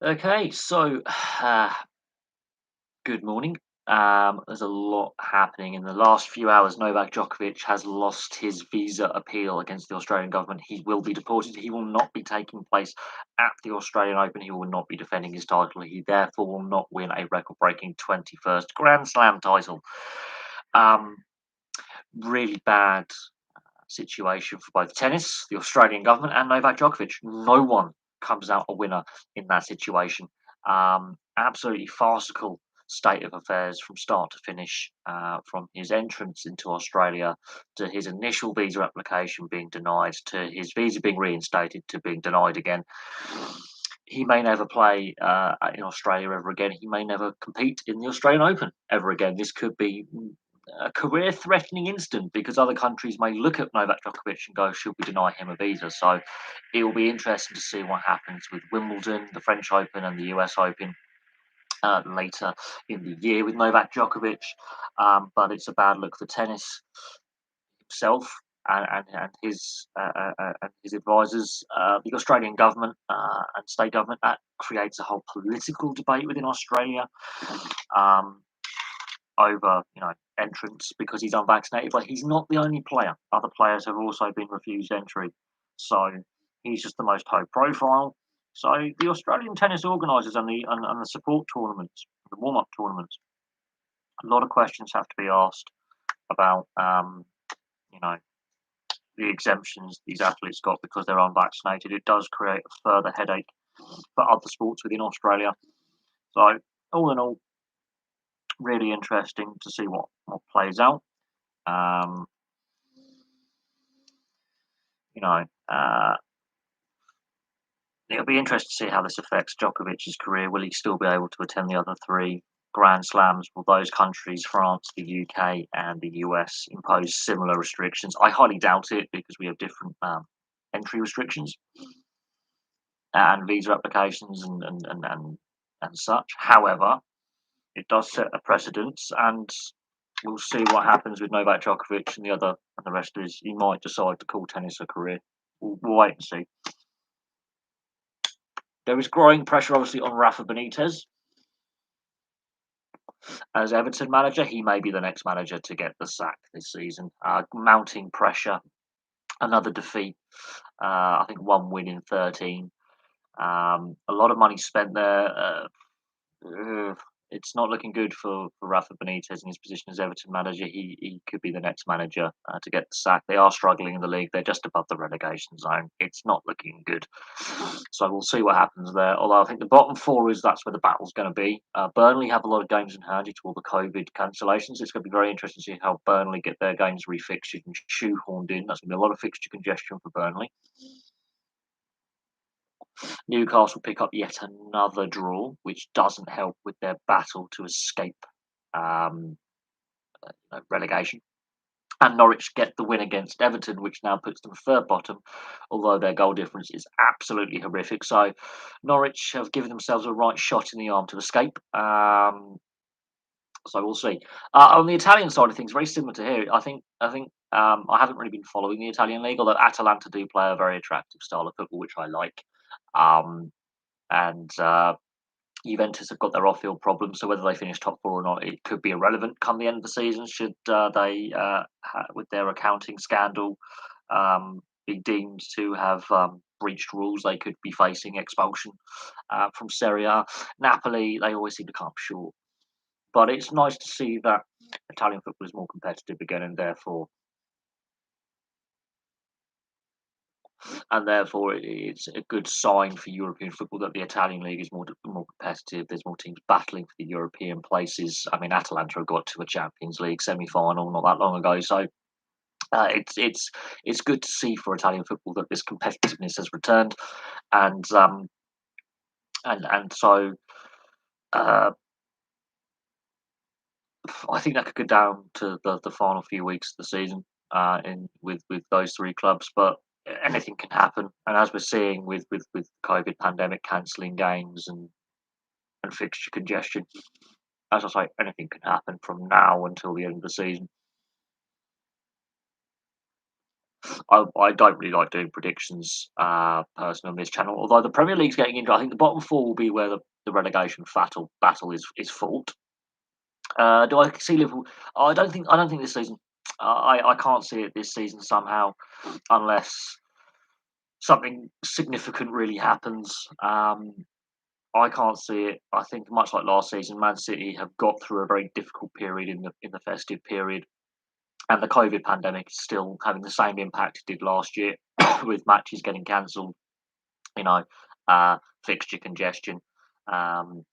Okay, so good morning. There's a lot happening in the last few hours. Novak Djokovic has lost his visa appeal against the Australian government. He will be deported. He will not be taking place at the Australian Open. He will not be defending his title. He therefore will not win a record-breaking 21st Grand Slam title. Um, Really bad situation for both tennis, the Australian government, and Novak Djokovic. No one comes out a winner in that situation. Absolutely farcical state of affairs from start to finish, from his entrance into Australia to his initial visa application being denied to his visa being reinstated to being denied again. He may never play in Australia ever again. He may never compete in the Australian Open ever again. This could be a career-threatening incident because other countries may look at Novak Djokovic and go, "Should we deny him a visa?" So it will be interesting to see what happens with Wimbledon, the French Open, and the US Open later in the year with Novak Djokovic. But it's a bad look for tennis himself and his advisors, the Australian government and state government. That creates a whole political debate within Australia. Um, Over entrance because he's unvaccinated, but he's not the only player. Other players have also been refused entry, so he's just the most high profile. So the Australian tennis organisers and the support tournaments, the warm up tournaments, a lot of questions have to be asked about you know the exemptions these athletes got because they're unvaccinated. It does create a further headache for other sports within Australia. So all in all, really interesting to see what plays out. Um, you know, it'll be interesting to see how this affects Djokovic's career. Will he still be able to attend the other three Grand Slams? Will those countries, France, the UK, and the US, impose similar restrictions? I highly doubt it because we have different entry restrictions and visa applications and such. However, it does set a precedence, and we'll see what happens with Novak Djokovic and the rest of his. He might decide to call tennis a career. We'll wait and see. There is growing pressure, obviously, on Rafa Benitez as Everton manager. He may be the next manager to get the sack this season. Mounting pressure, another defeat. I think one win in 13. A lot of money spent there. It's not looking good for Rafa Benitez in his position as Everton manager. He could be the next manager to get the sack. They are struggling in the league. They're just above the relegation zone. It's not looking good. So we'll see what happens there. Although I think the bottom four that's where the battle's going to be. Burnley have a lot of games in hand due to all the COVID cancellations. It's going to be very interesting to see how Burnley get their games refixtured and shoehorned in. That's going to be a lot of fixture congestion for Burnley. Newcastle pick up yet another draw, which doesn't help with their battle to escape um, relegation. And Norwich get the win against Everton, which now puts them third bottom, although their goal difference is absolutely horrific. So Norwich have given themselves a right shot in the arm to escape. So we'll see. On the Italian side of things, very similar to here. I think I haven't really been following the Italian league, although Atalanta do play a very attractive style of football, which I like. Um, and Juventus have got their off-field problems, so whether they finish top four or not, it could be irrelevant come the end of the season. Should with their accounting scandal, be deemed to have breached rules, they could be facing expulsion from Serie A. Napoli, they always seem to come up short, but it's nice to see that Italian football is more competitive again, and therefore it's a good sign for European football that the Italian league is more competitive. There's more teams battling for the European places. I mean, Atalanta have got to a Champions League semi-final not that long ago, so it's good to see for Italian football that this competitiveness has returned, and so uh, I think that could go down to the final few weeks of the season in with those three clubs, but anything can happen. And as we're seeing with COVID pandemic cancelling games and fixture congestion, as I say, anything can happen from now until the end of the season. I don't really like doing predictions, personally on this channel. Although the Premier League's getting into, I think the bottom four will be where the relegation battle is fought. Do I see Liverpool? I don't think this season. I can't see it this season somehow, unless something significant really happens. I can't see it. I think much like last season, Man City have got through a very difficult period in the festive period, and the COVID pandemic is still having the same impact it did last year, with matches getting cancelled. You know, fixture congestion. Um,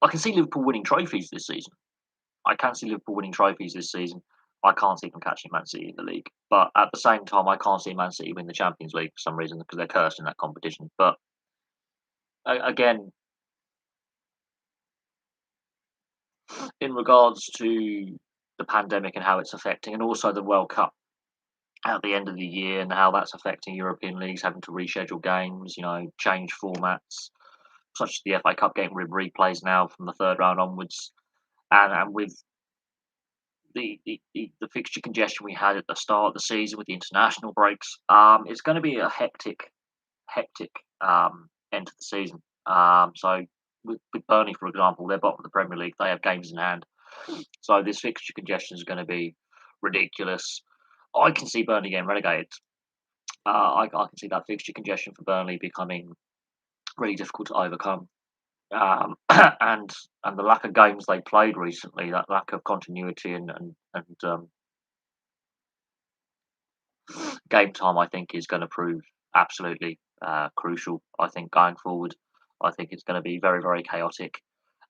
I can see Liverpool winning trophies this season. I can see Liverpool winning trophies this season. I can't see them catching Man City in the league. But at the same time, I can't see Man City win the Champions League for some reason because they're cursed in that competition. But again, in regards to the pandemic and how it's affecting, and also the World Cup at the end of the year and how that's affecting European leagues having to reschedule games, change formats, such as the FA Cup getting replays now from the third round onwards, and with the fixture congestion we had at the start of the season with the international breaks, it's going to be a hectic end to the season. So with Burnley, for example, they're bottom of the Premier League. They have games in hand, so this fixture congestion is going to be ridiculous. I can see Burnley getting relegated. I can see that fixture congestion for Burnley becoming really difficult to overcome. And the lack of games they played recently, that lack of continuity and game time, I think, is going to prove absolutely crucial. I think going forward, I think it's going to be very, very chaotic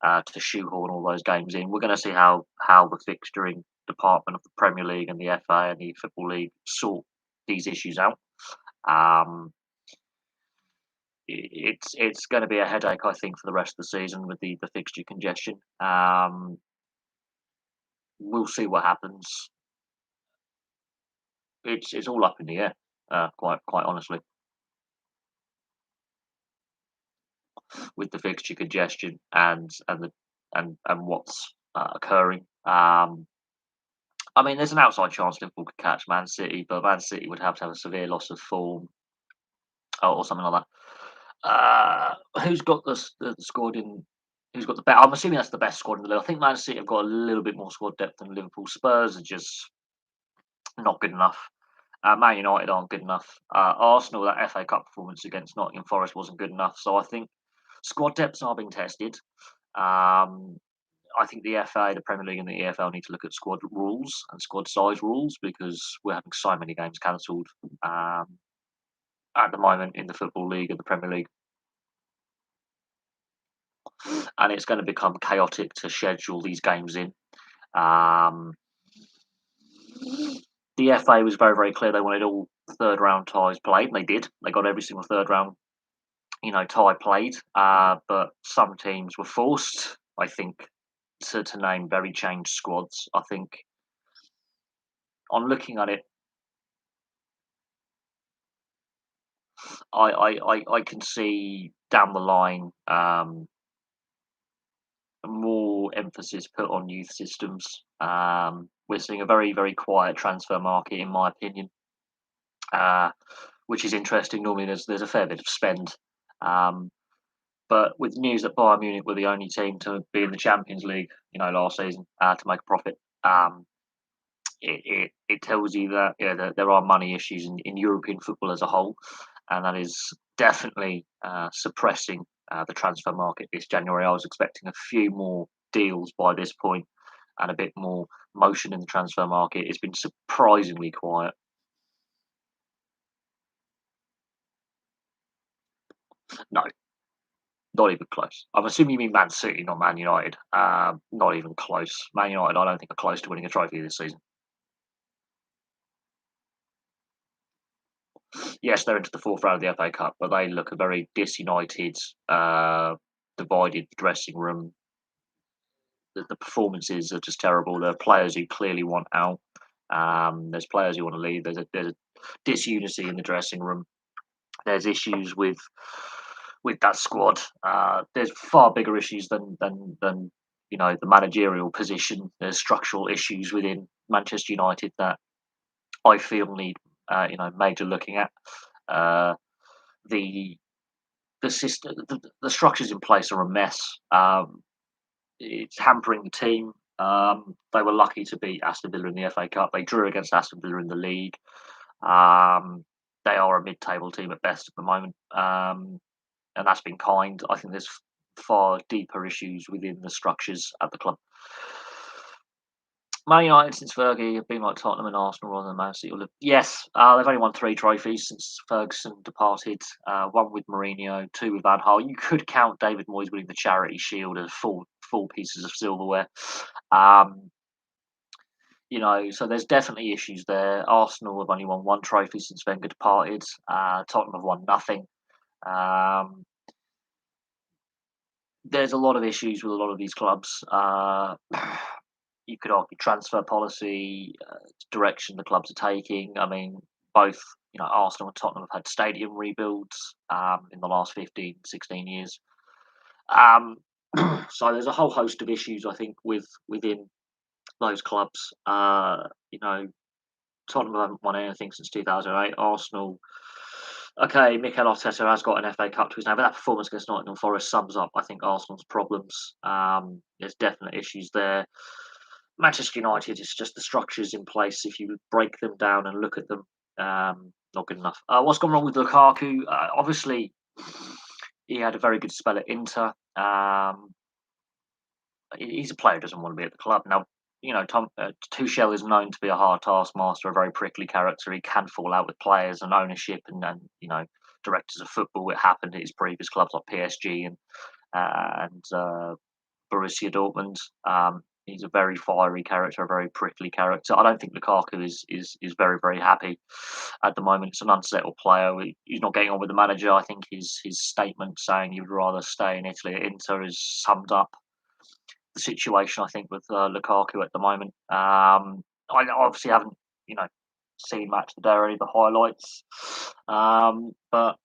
to shoehorn all those games in. We're going to see how the fixturing department of the Premier League and the FA and the Football League sort these issues out. Um, it's going to be a headache, I think, for the rest of the season with the fixture congestion. We'll see what happens. It's all up in the air, quite honestly, with the fixture congestion and what's occurring. I mean, there's an outside chance Liverpool could catch Man City, but Man City would have to have a severe loss of form or something like that. Who's got the squad in? Who's got the best? I'm assuming that's the best squad in the league. I think Man City have got a little bit more squad depth than Liverpool. Spurs are just not good enough. Man United aren't good enough. Arsenal, that FA Cup performance against Nottingham Forest wasn't good enough. So I think squad depths are being tested. Um, I think the FA, the Premier League, and the EFL need to look at squad rules and squad size rules because we're having so many games cancelled at the moment in the Football League and the Premier League, and it's going to become chaotic to schedule these games in. Um, the FA was very, very clear they wanted all third round ties played, and they did. They got every single third round, tie played. But some teams were forced, I think, to name very changed squads. I think on looking at it, I can see down the line more emphasis put on youth systems. We're seeing a very, very quiet transfer market, in my opinion, which is interesting. Normally, there's a fair bit of spend, but with news that Bayern Munich were the only team to be in the Champions League, last season to make a profit, it tells you that that there are money issues in European football as a whole, and that is definitely suppressing the transfer market this January. I was expecting a few more deals by this point and a bit more motion in the transfer market. It's been surprisingly quiet. No, not even close. I'm assuming you mean Man City, not Man United. Not even close. Man United, I don't think are close to winning a trophy this season. Yes, they're into the fourth round of the FA Cup, but they look a very disunited, divided dressing room. The performances are just terrible. There are players who clearly want out. There's players who want to leave. There's a disunity in the dressing room. There's issues with that squad. There's far bigger issues than the managerial position. There's structural issues within Manchester United that I feel need major looking at. Uh, the the system, the structures in place are a mess. It's hampering the team. They were lucky to beat Aston Villa in the FA Cup. They drew against Aston Villa in the league. Um, they are a mid-table team at best at the moment, and that's been kind. I think there's far deeper issues within the structures at the club. Man United since Fergie have been like Tottenham and Arsenal rather than Man City. Yes, they've only won 3 trophies since Ferguson departed. One with Mourinho, two with Van Gaal. You could count David Moyes winning the Charity Shield as full pieces of silverware. Um, so there's definitely issues there. Arsenal have only won 1 trophy since Wenger departed. Tottenham have won nothing. Um, there's a lot of issues with a lot of these clubs. You could argue transfer policy, direction the clubs are taking. I mean, both Arsenal and Tottenham have had stadium rebuilds in the last 15, 16 years. Um, so there's a whole host of issues I think within those clubs. Tottenham haven't won anything since 2008. Arsenal, okay, Mikel Arteta has got an FA Cup to his name, but that performance against Nottingham Forest sums up, I think, Arsenal's problems. There's definite issues there. Manchester United, it's just the structures in place. If you break them down and look at them, not good enough. What's gone wrong with Lukaku? Obviously, he had a very good spell at Inter. He's a player who doesn't want to be at the club. Now, Tuchel is known to be a hard taskmaster, a very prickly character. He can fall out with players and ownership and directors of football. It happened at his previous clubs like PSG and Borussia Dortmund. He's a very fiery character, a very prickly character. I don't think Lukaku is very very happy at the moment. It's an unsettled player. He's not getting on with the manager. I think his statement saying he would rather stay in Italy at Inter is summed up the situation. I think with Lukaku at the moment. I obviously haven't seen match of the day or any of the highlights, but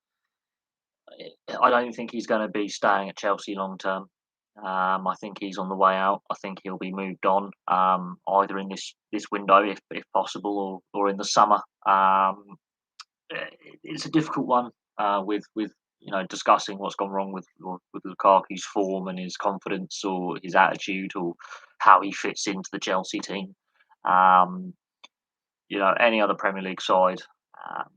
I don't think he's going to be staying at Chelsea long term. I think he's on the way out. I think he'll be moved on, either in this window, if possible, or in the summer. It's a difficult one with discussing what's gone wrong with Lukaku's form and his confidence or his attitude or how he fits into the Chelsea team. Um, any other Premier League side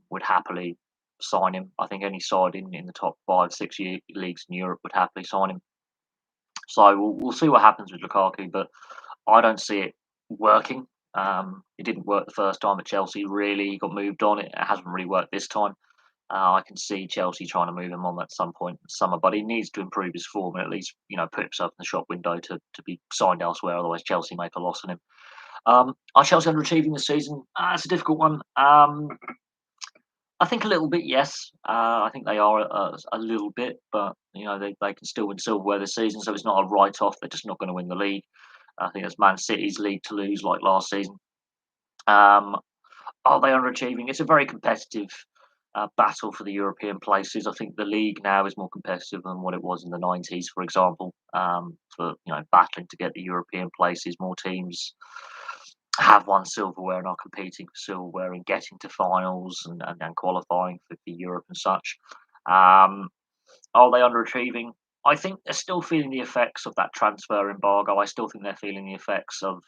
would happily sign him. I think any side in the top 5, 6 leagues in Europe would happily sign him. So we'll see what happens with Lukaku, but I don't see it working. It didn't work the first time at Chelsea. Really, he got moved on. It hasn't really worked this time. I can see Chelsea trying to move him on at some point in the summer, but he needs to improve his form and at least put himself in the shop window to be signed elsewhere. Otherwise, Chelsea make a loss on him. Are Chelsea underachieving this season? It's a difficult one. I think a little bit, yes. I think they are a little bit, but they can still win silverware this season, so it's not a write-off. They're just not going to win the league. I think it's Man City's league to lose like last season. Are they underachieving? It's a very competitive battle for the European places. I think the league now is more competitive than what it was in the 90s, for example. For battling to get the European places, more teams have won silverware and are competing for silverware and getting to finals and qualifying for Europe and such. Are they underachieving? I think they're still feeling the effects of that transfer embargo. I still think they're feeling the effects of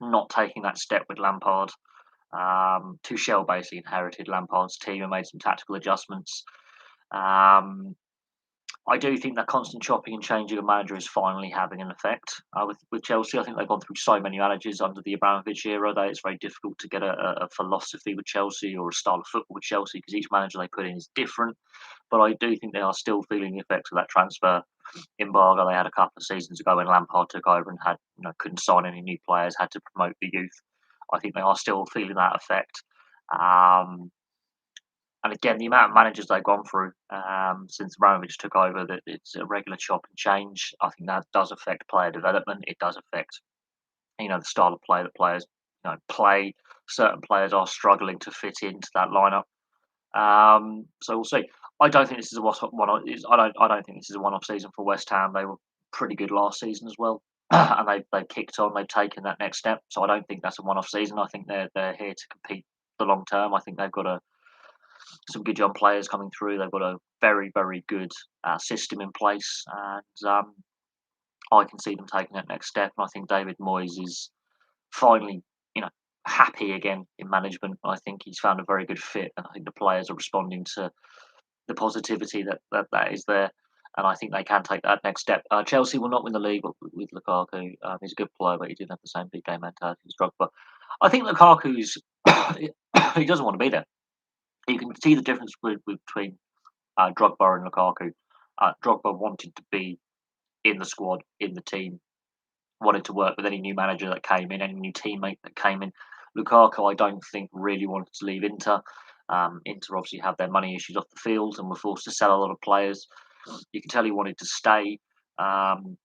not taking that step with Lampard. Tuchel basically inherited Lampard's team and made some tactical adjustments. I do think that constant chopping and changing of manager is finally having an effect with Chelsea. I think they've gone through so many managers under the Abramovich era that it's very difficult to get a philosophy with Chelsea or a style of football with Chelsea because each manager they put in is different. But I do think they are still feeling the effects of that transfer embargo they had a couple of seasons ago when Lampard took over and had couldn't sign any new players, had to promote the youth. I think they are still feeling that effect. And again, the amount of managers they've gone through since Abramovich took over, that it's a regular chop and change. I think that does affect player development. It does affect, the style of play that players, play. Certain players are struggling to fit into that lineup. So we'll see. I don't think this is a one. I don't think this is a one-off season for West Ham. They were pretty good last season as well. and they've kicked on. They've taken that next step. So I don't think that's a one-off season. I think they're here to compete the long term. I think they've got some good young players coming through. They've got a very, very good system in place, and I can see them taking that next step. And I think David Moyes is finally, you know, happy again in management. I think he's found a very good fit, and I think the players are responding to the positivity that is there. And I think they can take that next step. Chelsea will not win the league with Lukaku. He's a good player, but he didn't have the same big game mentality as Drogba. I think Lukaku's he doesn't want to be there. You can see the difference between Drogba and Lukaku. Drogba wanted to be in the squad, in the team, wanted to work with any new manager that came in, any new teammate that came in. Lukaku, I don't think really wanted to leave Inter. Inter obviously have their money issues off the field and were forced to sell a lot of players. You can tell he wanted to stay. Um,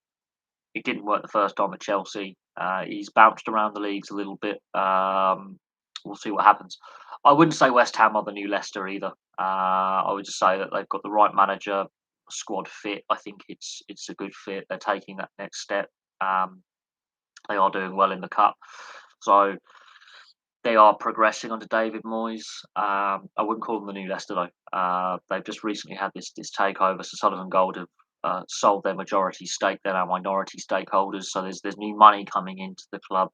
it didn't work the first time at Chelsea. He's bounced around the leagues a little bit. We'll see what happens. I wouldn't say West Ham are the new Leicester either. I would just say that they've got the right manager, squad fit. I think it's a good fit. They're taking that next step. Um, they are doing well in the cup, so they are progressing under David Moyes. I wouldn't call them the new Leicester though. They've just recently had this takeover. So Sullivan Gold have sold their majority stake. They're now minority stakeholders. So there's new money coming into the club.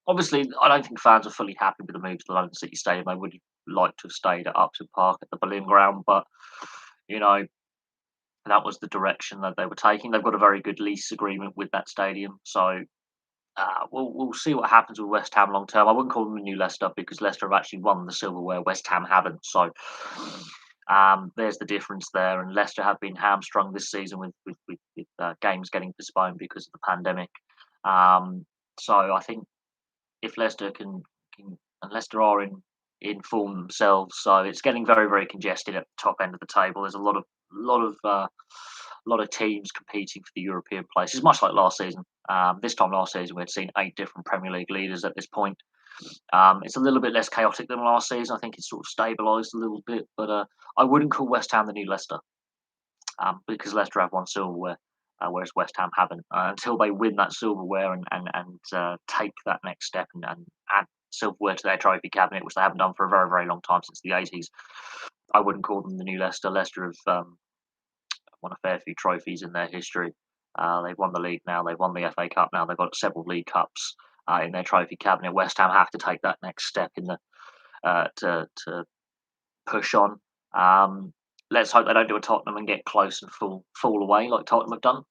Obviously, I don't think fans are fully happy with the move to the London City Stadium. They would like to have stayed at Upton Park at the Berlin Ground, but you know that was the direction that they were taking. They've got a very good lease agreement with that stadium, so we'll see what happens with West Ham long term. I wouldn't call them the new Leicester because Leicester have actually won the silverware. West Ham haven't. So there's the difference there. And Leicester have been hamstrung this season with games getting postponed because of the pandemic. So I think if Leicester can and Leicester are in form themselves, so it's getting very very congested at the top end of the table. There's a lot of teams competing for the European places, much like last season. This time last season, we had seen 8 different Premier League leaders at this point. It's a little bit less chaotic than last season. I think it's sort of stabilised a little bit, but I wouldn't call West Ham the new Leicester because Leicester have won silverware, whereas West Ham haven't. Until they win that silverware and take that next step and add silverware to their trophy cabinet, which they haven't done for a very, very long time since the 80s, I wouldn't call them the new Leicester. Leicester have won a fair few trophies in their history. They've won the league now. They've won the FA Cup now. They've got several league cups in their trophy cabinet. West Ham have to take that next step in the to push on. Let's hope they don't do a Tottenham and get close and fall away like Tottenham have done.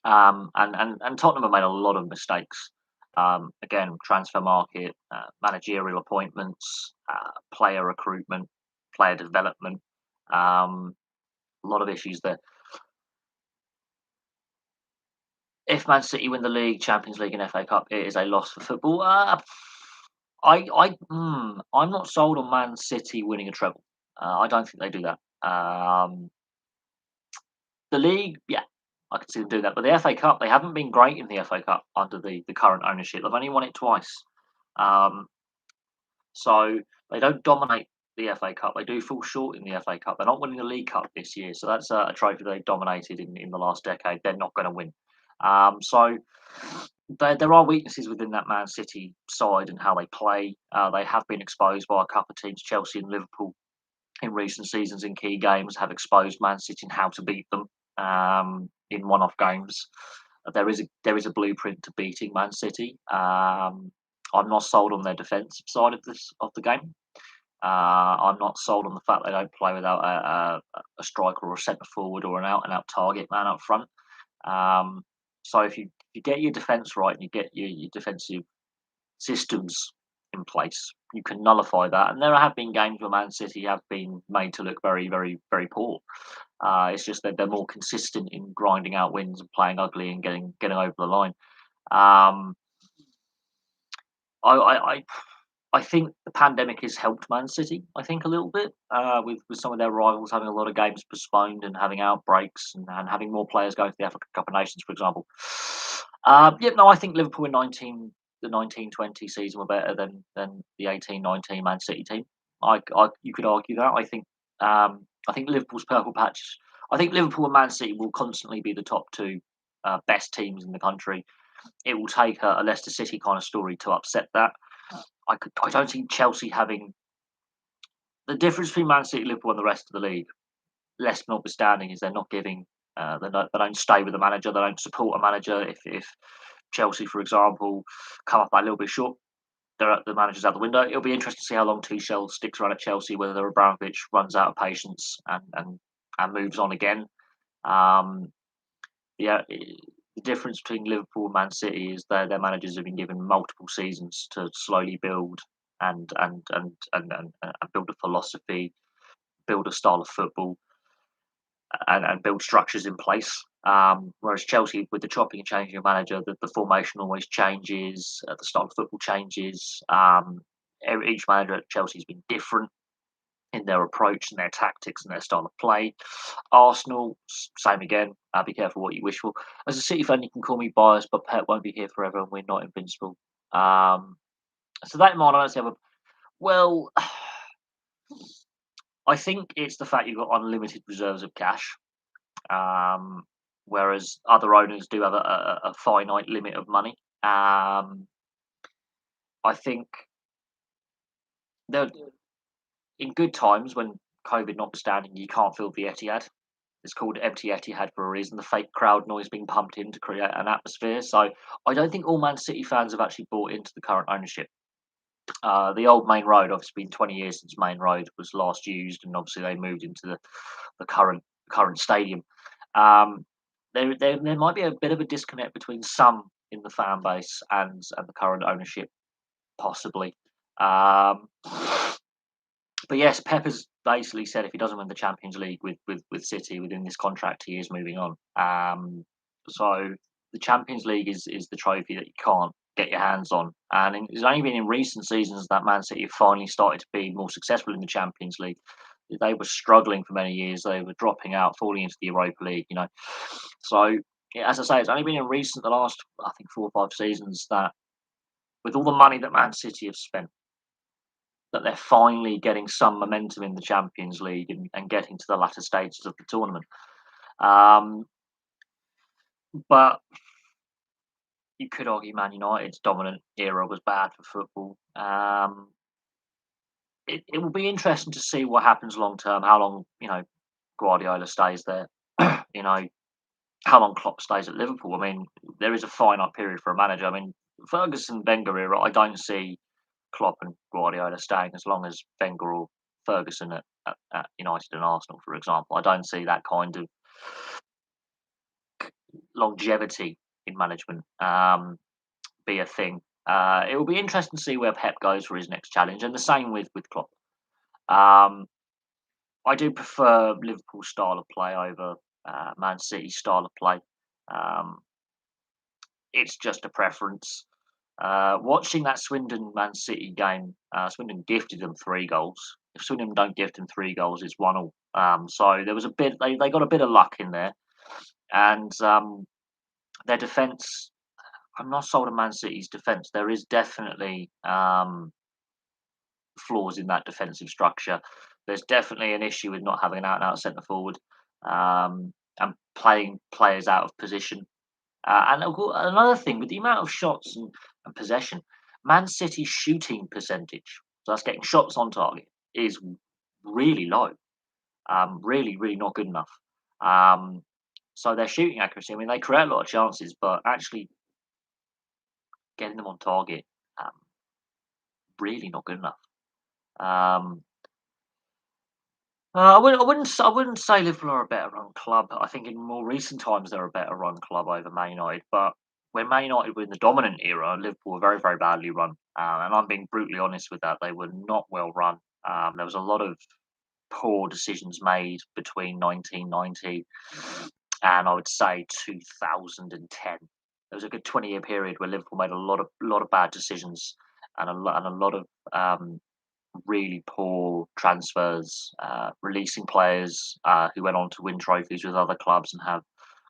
And Tottenham have made a lot of mistakes. Again, transfer market, managerial appointments, player recruitment, player development. A lot of issues there. If Man City win the league, Champions League, and FA Cup, it is a loss for football. I'm not sold on Man City winning a treble. I don't think they do that. The league, yeah, I can see them doing that. But the FA Cup, they haven't been great in the FA Cup under the current ownership. They've only won it twice. Um, so they don't dominate the FA Cup. They do fall short in the FA Cup. They're not winning the League Cup this year. So that's a trophy they dominated in the last decade. They're not going to win. So there are weaknesses within that Man City side and how they play. They have been exposed by a couple of teams, Chelsea and Liverpool, in recent seasons in key games, have exposed Man City and how to beat them in one-off games. There is a blueprint to beating Man City. I'm not sold on their defensive side of the game. I'm not sold on the fact they don't play without a striker or a centre forward or an out-and-out target man up front. So if you get your defence right and you get your defensive systems in place, you can nullify that. And there have been games where Man City have been made to look very, very, very poor. It's just that they're more consistent in grinding out wins and playing ugly and getting over the line. Um, I think the pandemic has helped Man City. I think a little bit with some of their rivals having a lot of games postponed and having outbreaks and having more players going to the Africa Cup of Nations, for example. I think Liverpool in 1920 season were better than the 18-19 Man City team. You could argue that. I think Liverpool's purple patch. I think Liverpool and Man City will constantly be the top two best teams in the country. It will take a Leicester City kind of story to upset that. I don't see Chelsea having the difference between Man City, Liverpool, and the rest of the league. Leicester notwithstanding, is they're not giving. They don't stay with the manager. They don't support a manager. If Chelsea, for example, come up a little bit short, the manager's out the window. It'll be interesting to see how long Tuchel sticks around at Chelsea, whether Abramovich runs out of patience and moves on again. Um, yeah, the difference between Liverpool and Man City is their managers have been given multiple seasons to slowly build and build a philosophy, build a style of football, and build structures in place. Whereas Chelsea, with the chopping and changing of manager, the formation always changes, the style of football changes. Each manager at Chelsea has been different in their approach and their tactics and their style of play. Arsenal, same again. Be careful what you wish for. As a City fan, you can call me biased, but Pep won't be here forever, and we're not invincible. So that in mind, I don't see have a well. I think it's the fact you've got unlimited reserves of cash, um, whereas other owners do have a finite limit of money. I think there in good times when COVID notwithstanding, you can't fill the Etihad. It's called empty Etihad for a reason. The fake crowd noise being pumped in to create an atmosphere. So I don't think all Man City fans have actually bought into the current ownership. The old Main Road, obviously, been 20 years since Main Road was last used, and obviously they moved into the current stadium. Um, there might be a bit of a disconnect between some in the fan base and the current ownership, possibly. Um, but yes, Pep has basically said if he doesn't win the Champions League with City within this contract, he is moving on. So the Champions League is the trophy that you can't get your hands on, and it's only been in recent seasons that Man City have finally started to be more successful in the Champions League. They were struggling for many years. They were dropping out, falling into the Europa League. So yeah, as I say, it's only been in the last I think 4 or 5 seasons that with all the money that Man City have spent that they're finally getting some momentum in the Champions League and getting to the latter stages of the tournament. Um, but you could argue Man United's dominant era was bad for football. It will be interesting to see what happens long term, how long, Guardiola stays there, you know, how long Klopp stays at Liverpool. I mean, there is a finite period for a manager. I mean, Ferguson Wenger era, I don't see Klopp and Guardiola staying as long as Wenger or Ferguson at United and Arsenal, for example. I don't see that kind of longevity in management be a thing. It will be interesting to see where Pep goes for his next challenge, and the same with Klopp. Um, I do prefer Liverpool style of play over Man City style of play. Um, it's just a preference. Watching that Swindon Man City game, Swindon gifted them 3 goals. If Swindon don't gift them 3 goals, it's 1-1. So there was a bit. They got a bit of luck in there, and their defence. I'm not sold on Man City's defence. There is definitely flaws in that defensive structure. There's definitely an issue with not having an out-and-out centre forward and playing players out of position. And another thing, with the amount of shots and possession, Man City's shooting percentage, so that's getting shots on target, is really low. Really, really not good enough. So their shooting accuracy, I mean, they create a lot of chances, but actually getting them on target, um, really not good enough. Um, I wouldn't say Liverpool are a better run club. I think in more recent times they're a better run club over Man United. But when Man United were in the dominant era, Liverpool were very, very badly run. And I'm being brutally honest with that. They were not well run. There was a lot of poor decisions made between 1990 and I would say 2010. There was a good 20-year period where Liverpool made a lot of bad decisions and a lot of really poor transfers, releasing players who went on to win trophies with other clubs and have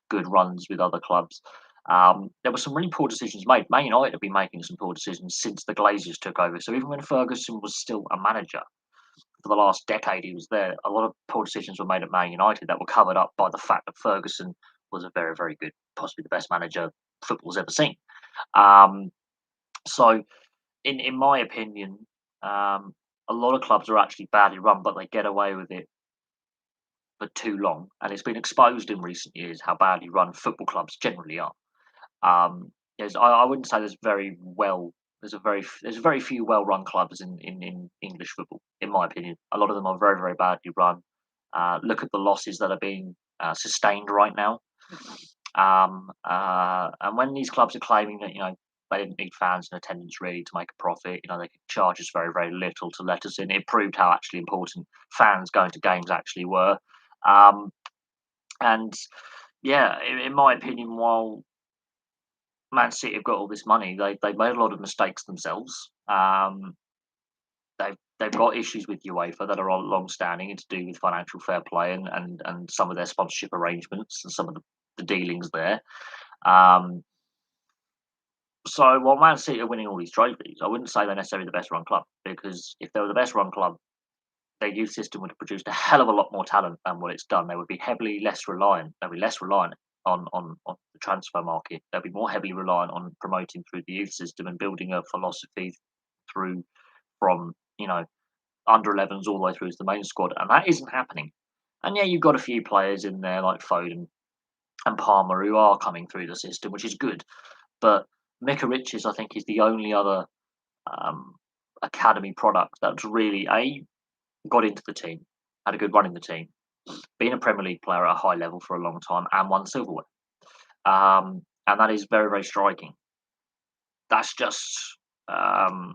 good runs with other clubs. There were some really poor decisions made. Man United have been making some poor decisions since the Glazers took over. So even when Ferguson was still a manager, for the last decade he was there, a lot of poor decisions were made at Man United that were covered up by the fact that Ferguson was a very, very good, possibly the best manager football's ever seen. Um, so, in my opinion, a lot of clubs are actually badly run, but they get away with it for too long, and it's been exposed in recent years how badly run football clubs generally are. I wouldn't say there's very few well run clubs in English football, in my opinion. A lot of them are very, very badly run. Look at the losses that are being sustained right now. And when these clubs are claiming that they didn't need fans in attendance really to make a profit, they could charge us very, very little to let us in. It proved how actually important fans going to games actually were. Um, and yeah, in my opinion, while Man City have got all this money, they've made a lot of mistakes themselves. They've got issues with UEFA that are all long-standing and to do with financial fair play and some of their sponsorship arrangements and some of the dealings there. Um, so while Man City are winning all these trophies, I wouldn't say they're necessarily the best run club, because if they were the best run club, their youth system would have produced a hell of a lot more talent than what it's done. They would be heavily less reliant. They'll be less reliant on the transfer market. They'll be more heavily reliant on promoting through the youth system and building a philosophy through from under 11s all the way through to the main squad, and that isn't happening. And yeah, you've got a few players in there like Foden and Palmer who are coming through the system, which is good. But Mika Riches, I think, is the only other um, academy product that's really got into the team, had a good run in the team, been a Premier League player at a high level for a long time, and won silverware. And that is very, very striking. That's just um,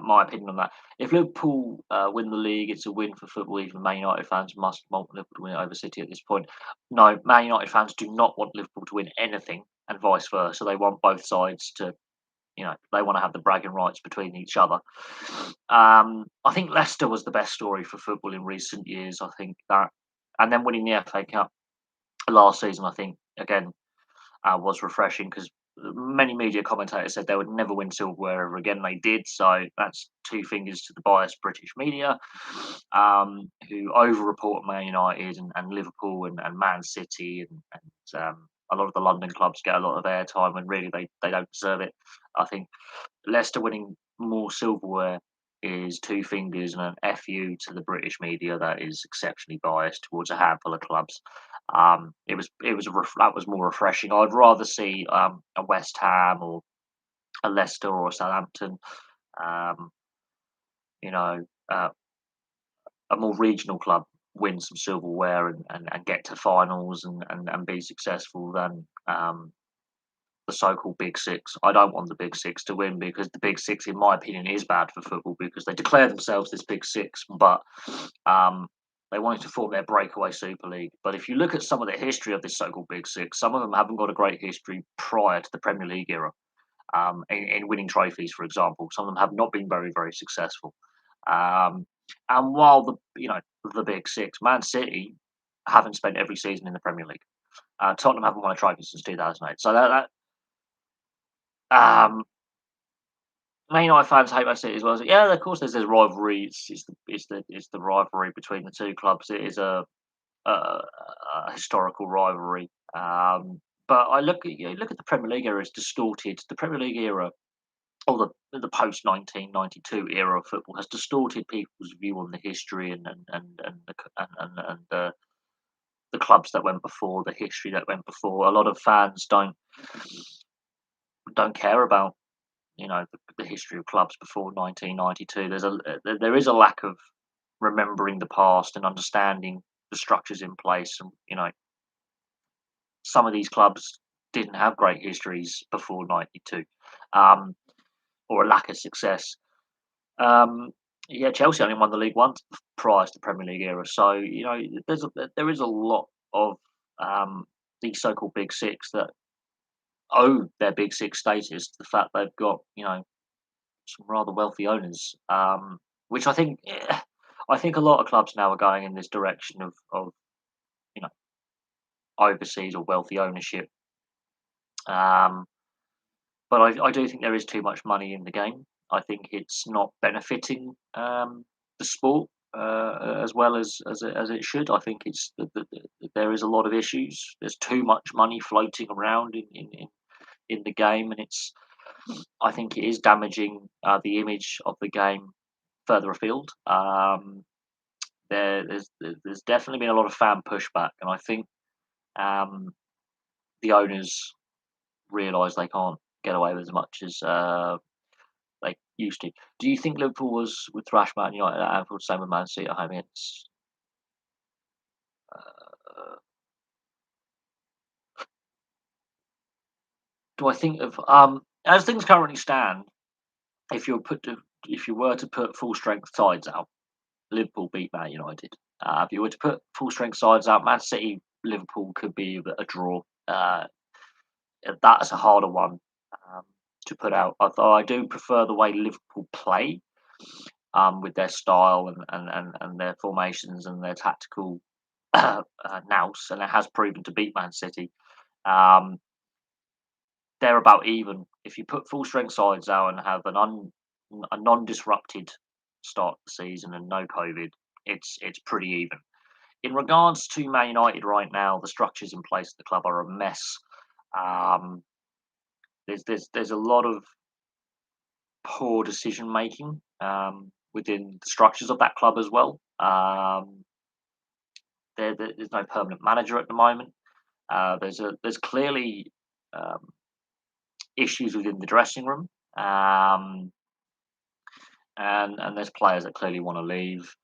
my opinion on that. If Liverpool win the league, it's a win for football. Even Man United fans must want Liverpool to win it over City at this point. No, Man United fans do not want Liverpool to win anything, and vice versa. They want both sides to, they want to have the bragging rights between each other. I think Leicester was the best story for football in recent years. I think that, and then winning the FA Cup last season, I think again was refreshing, because many media commentators said they would never win silverware ever again. They did, so that's two fingers to the biased British media, who over-report Man United and Liverpool and Man City and a lot of the London clubs get a lot of airtime when really they don't deserve it. I think Leicester winning more silverware is two fingers and an FU to the British media that is exceptionally biased towards a handful of clubs. That was more refreshing. I'd rather see a West Ham or a Leicester or a Southampton, um, you know, a more regional club win some silverware and get to finals and be successful than the so-called Big Six. I don't want the Big Six to win, because the Big Six, in my opinion, is bad for football, because they declare themselves this Big Six, but um, they wanted to form their breakaway Super League. But if you look at some of the history of this so-called Big Six, some of them haven't got a great history prior to the Premier League era. In winning trophies, for example, some of them have not been very, very successful. Um, and while the Big Six, Man City haven't spent every season in the Premier League. Tottenham haven't won a trophy since 2008. So um, Man United fans hate Man City as well. So, yeah, of course, there's rivalry. It's the rivalry between the two clubs. It is a historical rivalry. But I look at the Premier League era. It's distorted. The Premier League era, or the post 1992 era of football, has distorted people's view on the history and the clubs that went before, the history that went before. A lot of fans don't care about the history of clubs before 1992. There is a lack of remembering the past and understanding the structures in place, and some of these clubs didn't have great histories before 92, um, or a lack of success. Um, yeah, Chelsea only won the league once prior to the Premier League era, so there is a lot of these so-called Big Six that owe their Big Six status to the fact they've got some rather wealthy owners, which I think a lot of clubs now are going in this direction of you know overseas or wealthy ownership. Um, but I do think there is too much money in the game. I think it's not benefiting the sport. as well as it should. I think there is a lot of issues. There's too much money floating around in the game, and I think it is damaging the image of the game further afield. There's definitely been a lot of fan pushback, and I think um, the owners realise they can't get away with as much as they used to. Do you think Liverpool would thrash Man United at Anfield, same with Man City at home against? Uh, do I think of as things currently stand, if you were if you were to put full strength sides out, Liverpool beat Man United. If you were to put full strength sides out, Man City, Liverpool could be a draw. That's a harder one um, to put out. Although I do prefer the way Liverpool play with their style and their formations and their tactical nous, and it has proven to beat Man City. Um, they're about even. If you put full strength sides out and have a non-disrupted start to the season and no COVID, it's pretty even. In regards to Man United right now, the structures in place at the club are a mess. Um, there's a lot of poor decision making within the structures of that club as well. There's no permanent manager at the moment. There's clearly um, issues within the dressing room, and there's players that clearly want to leave.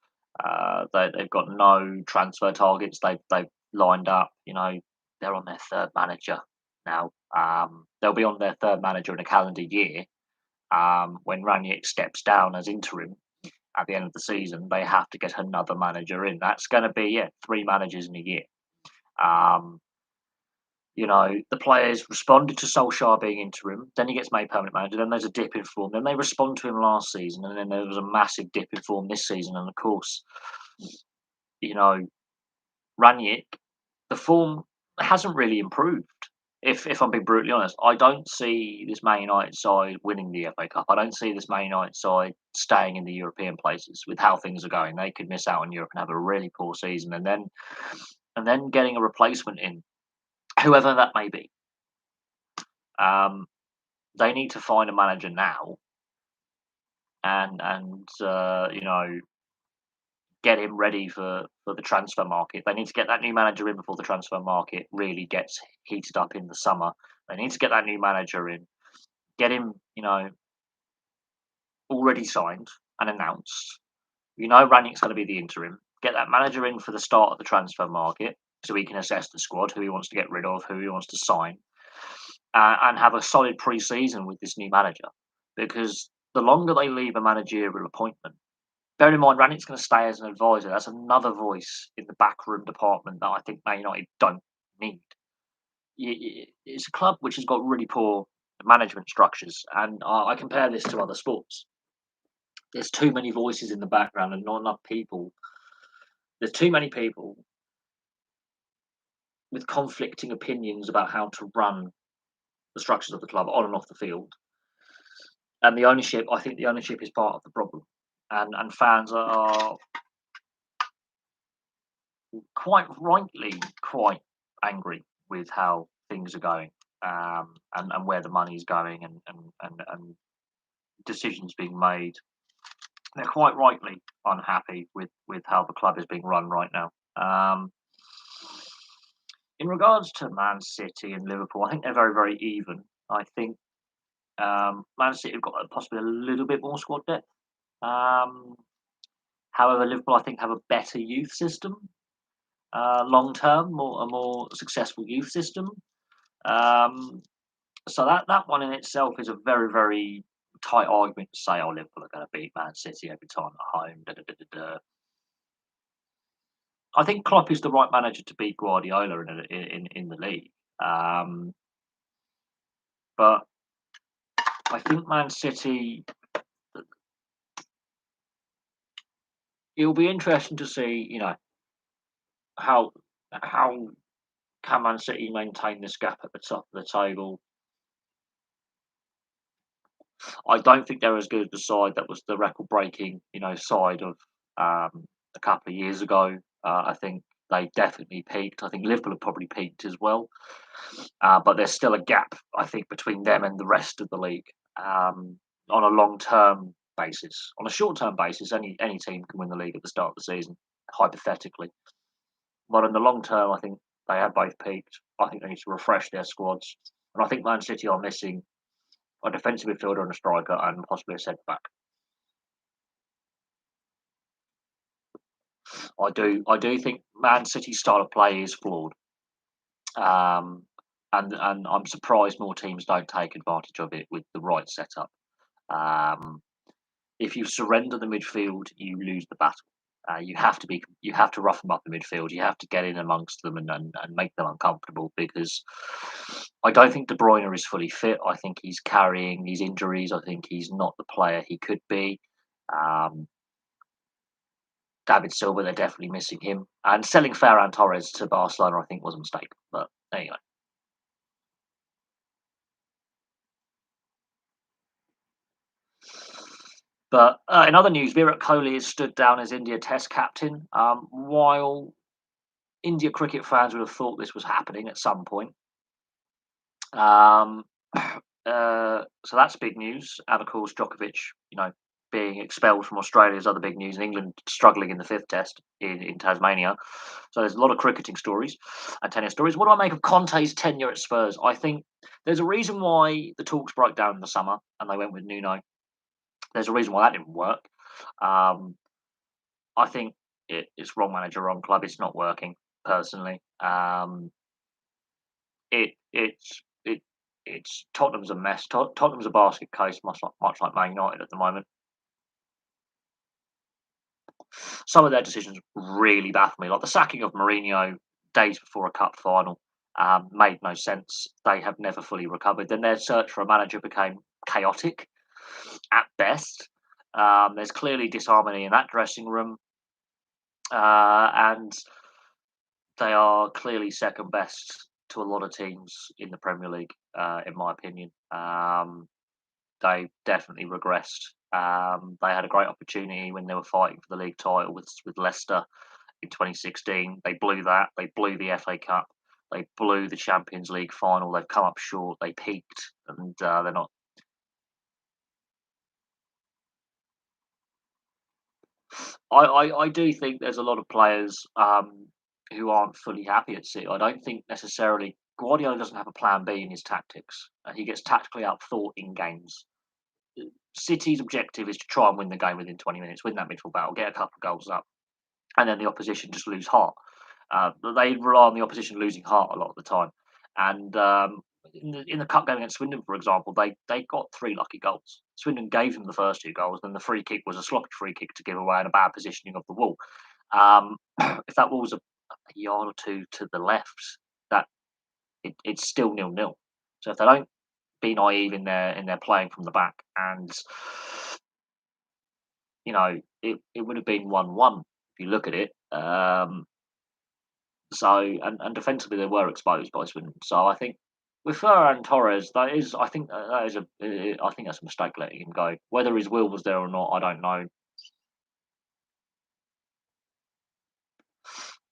They've got no transfer targets. They've lined up. They're on their third manager now. They'll be on their third manager in a calendar year. When Ranić steps down as interim at the end of the season, they have to get another manager in. That's going to be 3 managers in a year. Um, the players responded to Solskjaer being interim, then he gets made permanent manager, then there's a dip in form, then they respond to him last season, and then there was a massive dip in form this season. And of course, you know, Ranić, the form hasn't really improved. If I'm being brutally honest, I don't see this Man United side winning the FA Cup. I don't see this Man United side staying in the European places with how things are going. They could miss out on Europe and have a really poor season, and then getting a replacement in, whoever that may be. Um, they need to find a manager now and get him ready for the transfer market. They need to get that new manager in before the transfer market really gets heated up in the summer. They need to get that new manager in, get him already signed and announced. Ranić's going to be the interim. Get that manager in for the start of the transfer market so he can assess the squad, who he wants to get rid of, who he wants to sign, and have a solid pre-season with this new manager. Because the longer they leave a managerial appointment, bear in mind, Ranić's going to stay as an advisor. That's another voice in the backroom department that I think Man United don't need. It's a club which has got really poor management structures, and I compare this to other sports. There's too many voices in the background and not enough people. There's too many people with conflicting opinions about how to run the structures of the club on and off the field. And I think the ownership is part of the problem. And fans are quite rightly quite angry with how things are going, and where the money's going, and decisions being made. They're quite rightly unhappy with how the club is being run right now. In regards to Man City and Liverpool, I think they're very, very even. I think Man City have got possibly a little bit more squad depth. Um, However, Liverpool, I think, have a better youth system long term, a more successful youth system. Um, so that one in itself is a very, very tight argument to say, oh, Liverpool are going to beat Man City every time at home. Da, da, da, da, da. I think Klopp is the right manager to beat Guardiola in the league. But I think Man City, it'll be interesting to see, how how can Man City maintain this gap at the top of the table. I don't think they're as good as the side that was the record-breaking, side of a couple of years ago. I think they definitely peaked. I think Liverpool have probably peaked as well, but there's still a gap, I think, between them and the rest of the league. On a long-term basis, on a short-term basis, any team can win the league at the start of the season, hypothetically. But in the long term, I think they have both peaked. I think they need to refresh their squads, and I think Man City are missing a defensive midfielder and a striker, and possibly a centre back. I do think Man City's style of play is flawed, um, and I'm surprised more teams don't take advantage of it with the right setup. Um, if you surrender the midfield, you lose the battle. You have to rough them up in midfield. You have to get in amongst them and make them uncomfortable because I don't think De Bruyne is fully fit. I think he's carrying these injuries. I think he's not the player he could be. Um, David Silva, they're definitely missing him. And selling Ferran Torres to Barcelona, I think, was a mistake. But there you go. But in other news, Virat Kohli is stood down as India Test captain. While India cricket fans would have thought this was happening at some point, um, so that's big news. And of course, Djokovic, you know, being expelled from Australia is other big news. And England struggling in the fifth test in Tasmania. So there's a lot of cricketing stories and tennis stories. What do I make of Conte's tenure at Spurs? I think there's a reason why the talks broke down in the summer and they went with Nuno. There's a reason why that didn't work. Um, I think it's wrong manager, wrong club. It's not working personally. It it's Tottenham's a mess. Tottenham's a basket case, much like Man United at the moment. Some of their decisions really baffle me, like the sacking of Mourinho days before a cup final. Made no sense. They have never fully recovered. Then their search for a manager became chaotic at best. There's clearly disharmony in that dressing room, and they are clearly second best to a lot of teams in the Premier League, in my opinion. They definitely regressed. They had a great opportunity when they were fighting for the league title with Leicester in 2016. They blew that. They blew the FA Cup. They blew the Champions League final. They've come up short. They peaked, and they're not. I do think there's a lot of players who aren't fully happy at City. I don't think necessarily Guardiola doesn't have a plan B in his tactics. He gets tactically outthought in games. City's objective is to try and win the game within 20 minutes, win that midfield battle, get a couple of goals up, and then the opposition just lose heart. They rely on the opposition losing heart a lot of the time. And in the cup game against Swindon, for example, they got three lucky goals. Swindon gave them the first two goals, then the free kick was a sloppy free kick to give away and a bad positioning of the wall. If that wall was a yard or two to the left, that it's still 0-0. So if they don't be naive in their playing from the back, and it would have been 1-1 if you look at it. And defensively they were exposed by Swindon. So I think with Ferran Torres, I think that's a mistake letting him go. Whether his will was there or not, I don't know.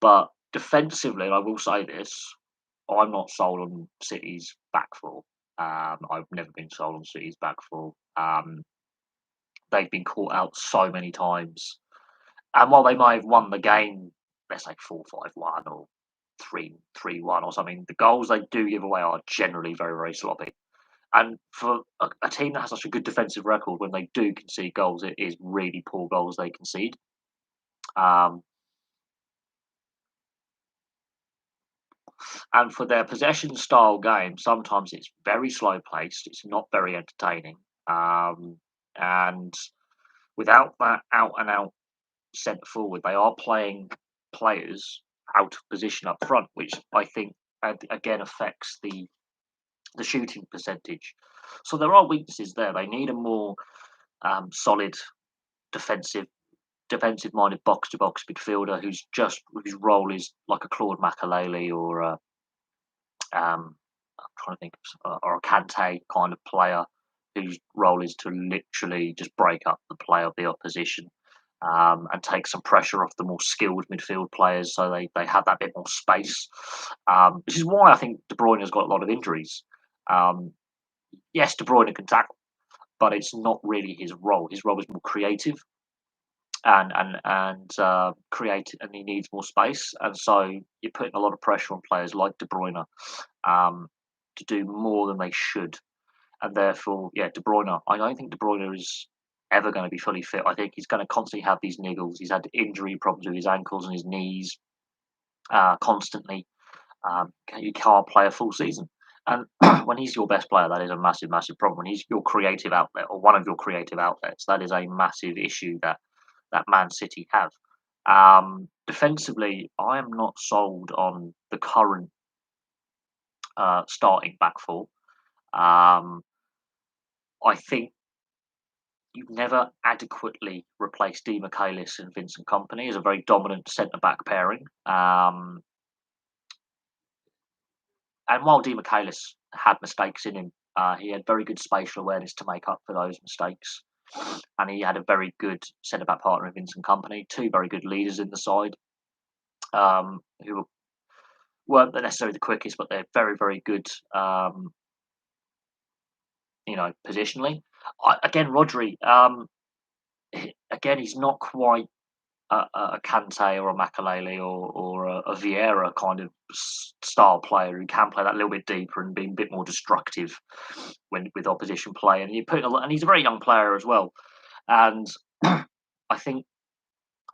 But defensively, and I will say this, I'm not sold on City's back four. I've never been sold on City's back four. They've been caught out so many times. And while they may have won the game, let's say 4-5-1 or 3-3-1 or something, the goals they do give away are generally very, very sloppy. And for a team that has such a good defensive record, when they do concede goals, it is really poor goals they concede. Um, and for their possession style game, sometimes it's very slow paced. It's not very entertaining. And without that out and out centre forward, they are playing players out of position up front, which I think again affects the shooting percentage. So there are weaknesses there. They need a more solid defensive minded box to box midfielder whose role is like a Claude Makalele or a I'm trying to think or a Kante kind of player whose role is to literally just break up the play of the opposition. and take some pressure off the more skilled midfield players, so they have that bit more space. Which is why I think De Bruyne has got a lot of injuries. Um, yes, De Bruyne can tackle, but it's not really his role. His role is more creative and create, and he needs more space. And so you're putting a lot of pressure on players like De Bruyne um, to do more than they should, and therefore, yeah, De Bruyne. I don't think De Bruyne is ever going to be fully fit. I think he's going to constantly have these niggles. He's had injury problems with his ankles and his knees constantly. You can't play a full season. And when he's your best player, that is a massive, massive problem. When he's your creative outlet or one of your creative outlets, that is a massive issue that Man City have. Defensively, I am not sold on the current starting back four. Um, I think you've never adequately replaced Di Michaelis and Vincent Company as a very dominant centre back pairing. And while Di Michaelis had mistakes in him, he had very good spatial awareness to make up for those mistakes. And he had a very good centre back partner in Vincent Company, two very good leaders in the side, who weren't necessarily the quickest, but they're very, very good, positionally. Again, Rodri, again, he's not quite a Kante or a Makalele or a Vieira kind of style player who can play that little bit deeper and be a bit more destructive when with opposition play. And you put a lot, and he's a very young player as well. And I think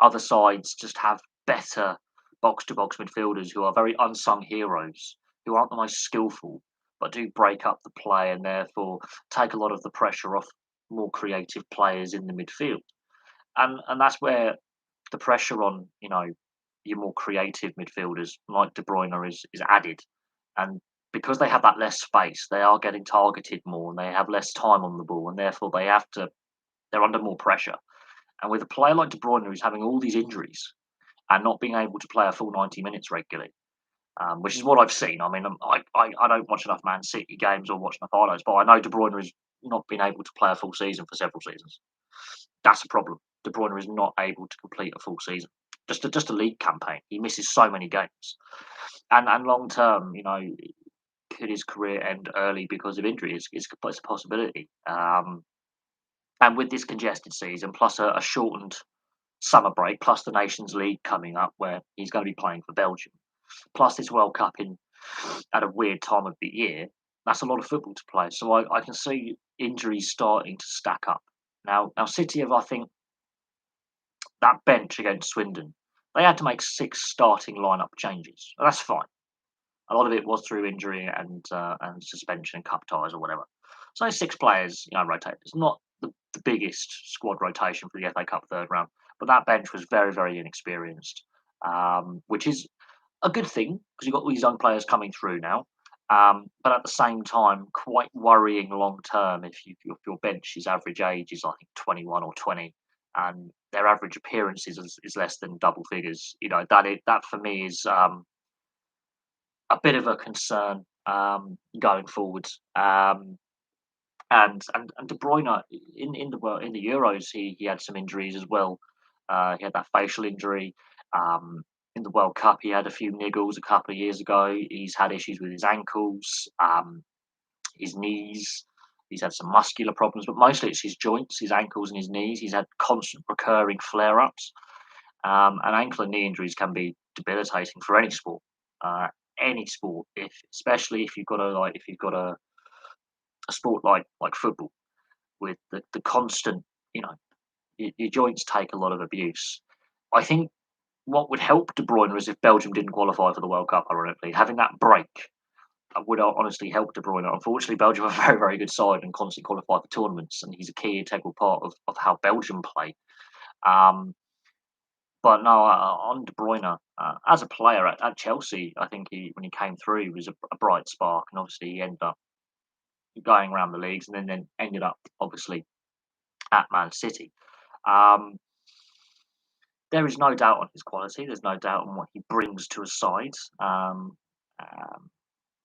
other sides just have better box to box midfielders who are very unsung heroes, who aren't the most skillful, but do break up the play and therefore take a lot of the pressure off more creative players in the midfield. And that's where the pressure on your more creative midfielders like De Bruyne is added, and because they have that less space, they are getting targeted more and they have less time on the ball, and therefore they're under more pressure. And with a player like De Bruyne who's having all these injuries and not being able to play a full 90 minutes regularly, which is what I've seen. I mean, I don't watch enough Man City games or watch enough highlights, but I know De Bruyne has not been able to play a full season for several seasons. That's a problem. De Bruyne is not able to complete a full season. Just a league campaign. He misses so many games, and long term, could his career end early because of injury? It's a possibility. And with this congested season, plus a shortened summer break, plus the Nations League coming up, where he's going to be playing for Belgium, plus this World Cup in at a weird time of the year, that's a lot of football to play. So I can see injuries starting to stack up. Now City have, I think, that bench against Swindon, they had to make 6 starting lineup changes. That's fine. A lot of it was through injury and suspension and cup ties or whatever. So 6 players, rotate. It's not the biggest squad rotation for the FA Cup third round, but that bench was very, very inexperienced, which is a good thing because you've got all these young players coming through now. But at the same time, quite worrying long term if your bench's average age is, I think, 21 or 20, and their average appearances is less than double figures. That for me is a bit of a concern going forward. And De Bruyne in the Euros, he had some injuries as well. He had that facial injury. In the World Cup, he had a few niggles a couple of years ago. He's had issues with his ankles, his knees. He's had some muscular problems, but mostly it's his joints, his ankles, and his knees. He's had constant recurring flare-ups, and ankle and knee injuries can be debilitating for any sport. Uh, any sport, especially if you've got a sport like football with the constant, you know, your joints take a lot of abuse. I think what would help De Bruyne is if Belgium didn't qualify for the World Cup. Ironically, having that break would honestly help De Bruyne. Unfortunately, Belgium are a very, very good side and constantly qualify for tournaments, and he's a key integral part of how Belgium play. Um, but no, on De Bruyne, as a player at Chelsea, I think when he came through, he was a bright spark, and obviously he ended up going around the leagues, and then ended up obviously at Man City. Um, there is no doubt on his quality. There's no doubt on what he brings to a side. Um,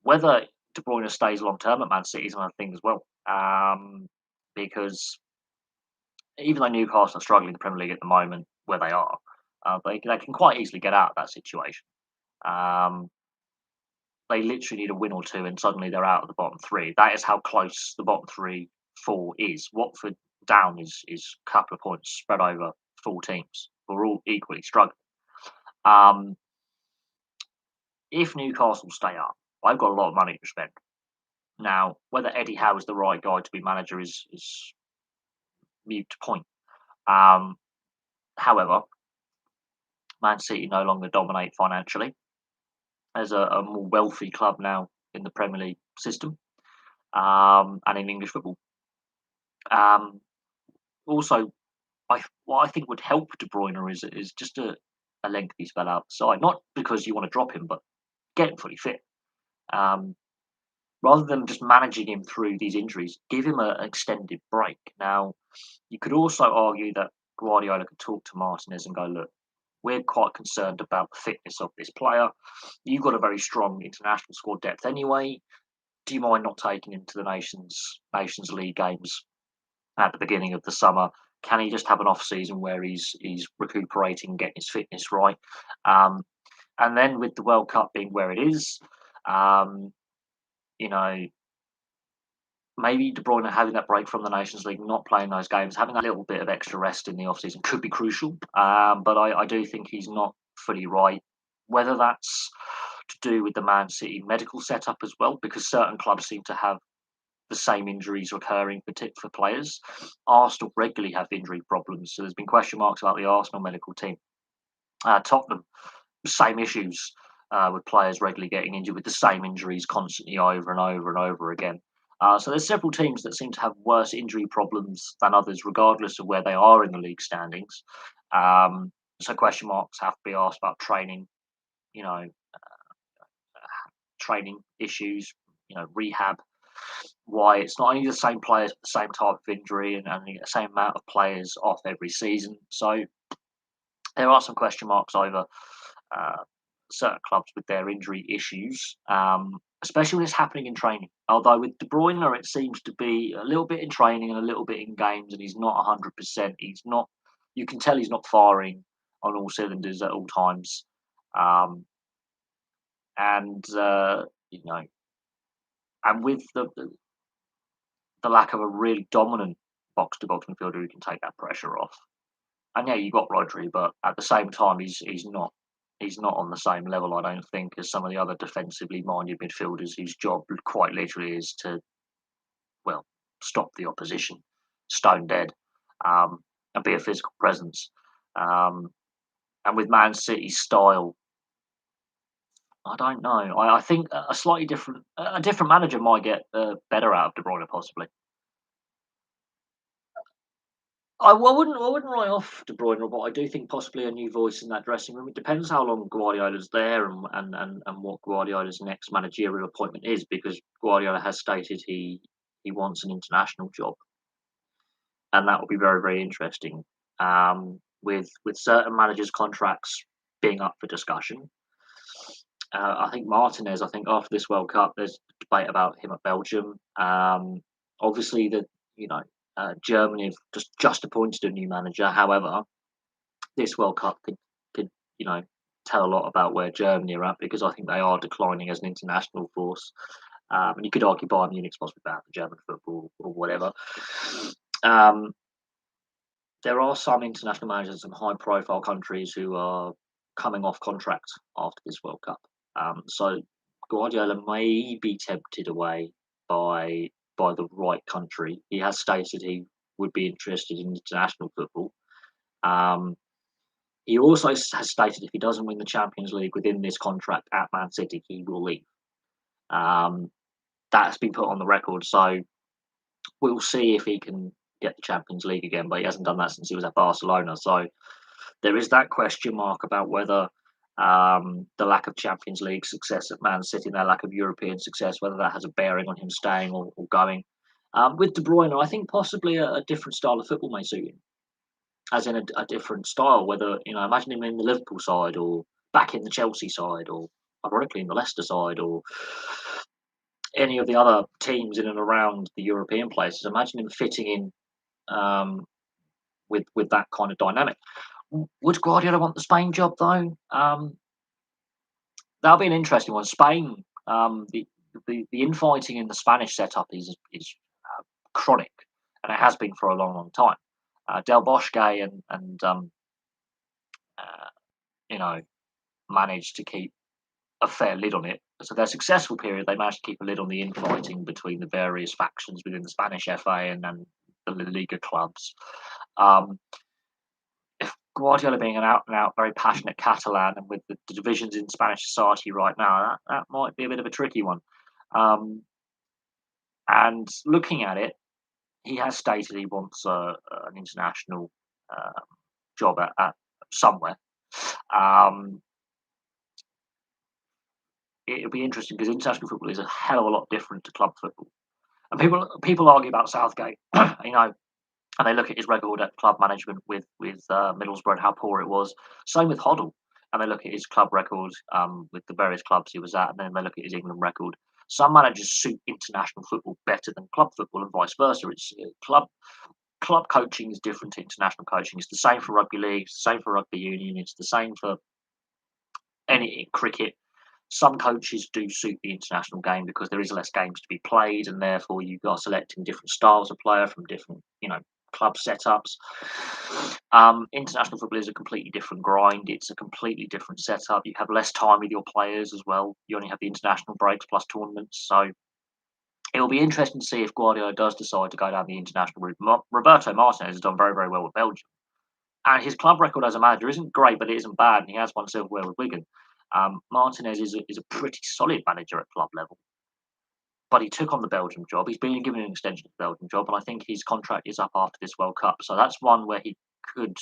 whether De Bruyne stays long term at Man City is another thing as well, because even though Newcastle are struggling in the Premier League at the moment, where they are. They can quite easily get out of that situation. Um, they literally need a win or two, and suddenly they're out of the bottom three. That is how close the bottom three, four is. Watford down is a couple of points spread over four teams. We're all equally struggling. Um, if Newcastle stay up, I've got a lot of money to spend. Now, whether Eddie Howe is the right guy to be manager is mute point. Um, however, Man City no longer dominate financially. There's a more wealthy club now in the Premier League system, and in English football. Um, also, what I think would help De Bruyne is just a lengthy spell outside. Not because you want to drop him, but get him fully fit. Um, rather than just managing him through these injuries, give him an extended break. Now, you could also argue that Guardiola could talk to Martinez and go, look, we're quite concerned about the fitness of this player. You've got a very strong international squad depth anyway. Do you mind not taking him to the Nations League games at the beginning of the summer? Can he just have an off season where he's recuperating, getting his fitness right? Um, and then with the World Cup being where it is, um, you know, maybe De Bruyne having that break from the Nations League, not playing those games, having a little bit of extra rest in the off season could be crucial. But I do think he's not fully right. Whether that's to do with the Man City medical setup as well, because certain clubs seem to have the same injuries recurring for players. Arsenal regularly have injury problems, so there's been question marks about the Arsenal medical team. Tottenham, same issues with players regularly getting injured with the same injuries constantly over and over and over again. So there's several teams that seem to have worse injury problems than others, regardless of where they are in the league standings. So question marks have to be asked about training, you know, training issues, rehab. Why it's not only the same players, but the same type of injury, and the same amount of players off every season. So there are some question marks over uh, certain clubs with their injury issues, especially when it's happening in training. Although with De Bruyne, it seems to be a little bit in training and a little bit in games, and he's not 100%. He's not. You can tell he's not firing on all cylinders at all times, um, and you know, and with the lack of a really dominant box to box midfielder who can take that pressure off. And yeah, you got Rodri, but at the same time, he's not on the same level, I don't think, as some of the other defensively minded midfielders whose job quite literally is to, well, stop the opposition, stone dead, um, and be a physical presence. Um, and with Man City's style, I don't know. I think a slightly a different manager might get better out of De Bruyne, possibly. I wouldn't write off De Bruyne, but I do think possibly a new voice in that dressing room. It depends how long Guardiola's there and what Guardiola's next managerial appointment is, because Guardiola has stated he wants an international job, and that will be very very interesting. With certain managers' contracts being up for discussion, I think Martinez. I think after this World Cup, there's debate about him at Belgium. Obviously, you know Germany have just appointed a new manager. However, this World Cup could tell a lot about where Germany are at, because I think they are declining as an international force. And you could argue Bayern Munich's possibly bad for German football or whatever. Um, there are some international managers in high-profile countries who are coming off contract after this World Cup. So Guardiola may be tempted away by the right country. He has stated he would be interested in international football. Um, he also has stated if he doesn't win the Champions League within this contract at Man City, he will leave. Um, that's been put on the record, so we'll see if he can get the Champions League again. But he hasn't done that since he was at Barcelona. So there is that question mark about whether the lack of Champions League success at Man City and their lack of European success, whether that has a bearing on him staying or going. With De Bruyne, I think possibly a different style of football may suit him, as in a different style. Whether imagine him in the Liverpool side, or back in the Chelsea side, or ironically in the Leicester side, or any of the other teams in and around the European places. Imagine him fitting in um, with that kind of dynamic. Would Guardiola want the Spain job though? That'll be an interesting one. Spain, the infighting in the Spanish setup is chronic, and it has been for a long, long time. Del Bosque and uh, you know managed to keep a fair lid on it. So their successful period, they managed to keep a lid on the infighting between the various factions within the Spanish FA and the La Liga clubs. Um, if Guardiola being an out and out, very passionate Catalan, and with the divisions in Spanish society right now, that might be a bit of a tricky one. Um, and looking at it, he has stated he wants an international um, job at somewhere. Um, it'll be interesting because international football is a hell of a lot different to club football. And people argue about Southgate, you know, and they look at his record at club management with Middlesbrough and how poor it was. Same with Hoddle, and they look at his club record with the various clubs he was at, and then they look at his England record. Some managers suit international football better than club football, and vice versa. It's club coaching is different to international coaching. It's the same for rugby league, it's the same for rugby union, it's the same for any cricket. Some coaches do suit the international game because there is less games to be played, and therefore you are selecting different styles of player from different, club setups. International football is a completely different grind. It's a completely different setup. You have less time with your players as well. You only have the international breaks plus tournaments. So it will be interesting to see if Guardiola does decide to go down the international route. Roberto Martinez has done very, very well with Belgium. And his club record as a manager isn't great, but it isn't bad. And he has won silverware with Wigan. Martinez is a pretty solid manager at club level, but he took on the Belgium job. He's been given an extension of the Belgium job, and I think his contract is up after this World Cup. So that's one where he could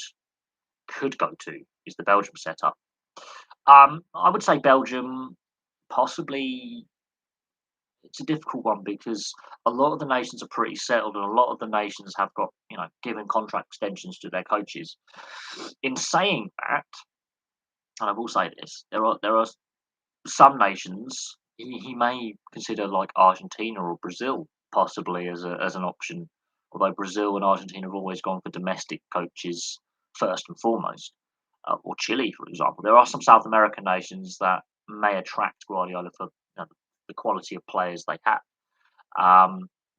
go to is the Belgium setup. I would say Belgium possibly. It's a difficult one because a lot of the nations are pretty settled, and a lot of the nations have got given contract extensions to their coaches. In saying that, and I will say this, there are some nations he may consider like Argentina or Brazil possibly as an option. Although Brazil and Argentina have always gone for domestic coaches first and foremost, or Chile, for example. There are some South American nations that may attract Guardiola for the quality of players they have.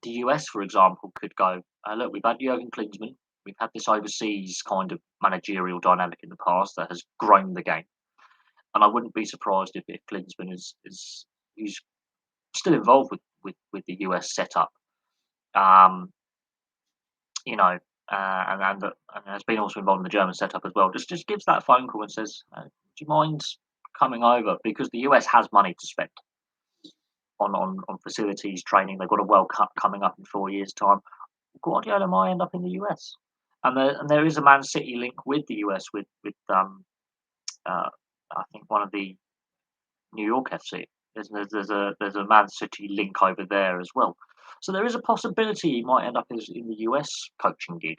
The US, for example, could go. Look, we've had Jurgen Klinsmann. We've had this overseas kind of managerial dynamic in the past that has grown the game. And I wouldn't be surprised if Klinsmann is who's still involved with the US setup, um, you know, and has been also involved in the German setup as well. Just gives that phone call and says, "Do you mind coming over?" Because the US has money to spend on facilities, training. They've got a World Cup coming up in 4 years' time. Guardiola might end up in the US, and there is a Man City link with the US uh, I think one of the New York FC. There's a Man City link over there as well. So there is a possibility he might end up in the US coaching gig,